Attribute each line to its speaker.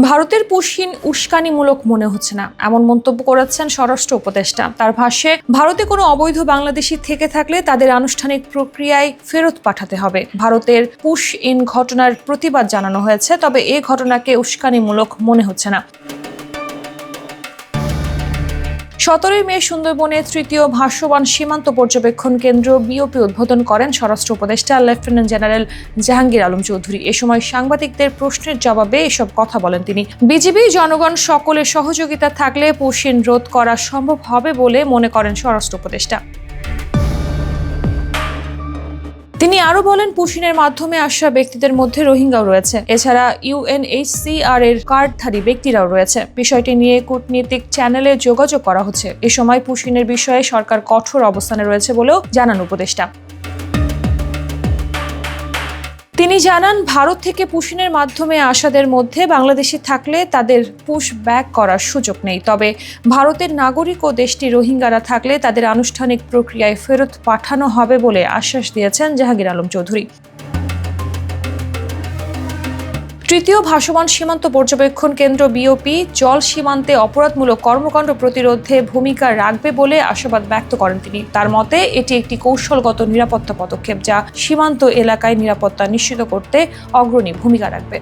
Speaker 1: ভারতের পুশিন উস্কানিমূলক মনে হচ্ছে না, এমন মন্তব্য করেছেন স্বরাষ্ট্র উপদেষ্টা। তার ভাষ্যে, ভারতে কোনো অবৈধ বাংলাদেশি থেকে থাকলে তাদের আনুষ্ঠানিক প্রক্রিয়ায় ফেরত পাঠাতে হবে। ভারতের পুশ ইন ঘটনার প্রতিবাদ জানানো হয়েছে, তবে এ ঘটনাকে উস্কানিমূলক মনে হচ্ছে না। 17 মে সুন্দরবনে তৃতীয় ভাসমান সীমান্ত পর্যবেক্ষণ কেন্দ্র বিওপি উদ্বোধন করেন স্বরাষ্ট্র উপদেষ্টা লেফটেন্যান্ট জেনারেল জাহাঙ্গীর আলম চৌধুরী। এ সময় সাংবাদিকদের প্রশ্নের জবাবে এসব কথা বলেন তিনি। বিজিবি জনগণ সকলের সহযোগিতা থাকলে পুশিন রোধ করা সম্ভব হবে বলে মনে করেন স্বরাষ্ট্র উপদেষ্টা। তিনি আরো বলেন, পুশিনের মাধ্যমে আসা ব্যক্তিদের মধ্যে রোহিঙ্গাও রয়েছে। এছাড়া ইউএনএইচসিআর এর কার্ডধারী ব্যক্তিরাও রয়েছে। বিষয়টি নিয়ে কূটনীতিক চ্যানেলে যোগাযোগ করা হচ্ছে। এ সময় পুশিনের বিষয়ে সরকার কঠোর অবস্থানে রয়েছে বলেও জানান উপদেষ্টা। তিনি জানান, ভারত থেকে পুশিনের মাধ্যমে আসাদের মধ্যে বাংলাদেশি থাকলে তাদের পুশ ব্যাক করার সুযোগ নেই। তবে ভারতের নাগরিক ও দেশটির রোহিঙ্গারা থাকলে তাদের আনুষ্ঠানিক প্রক্রিয়ায় ফেরত পাঠানো হবে বলে আশ্বাস দিয়েছেন জাহাঙ্গীর আলম চৌধুরী। তৃতীয় ভাসমান সীমান্ত পর্যবেক্ষণ কেন্দ্র বিওপি জল সীমান্তে অপরাধমূলক কর্মকাণ্ড প্রতিরোধে ভূমিকা রাখবে বলে আশাবাদ ব্যক্ত করেন তিনি। তার মতে, এটি একটি কৌশলগত নিরাপত্তা পদক্ষেপ যা সীমান্ত এলাকায় নিরাপত্তা নিশ্চিত করতে অগ্রণী ভূমিকা রাখবে।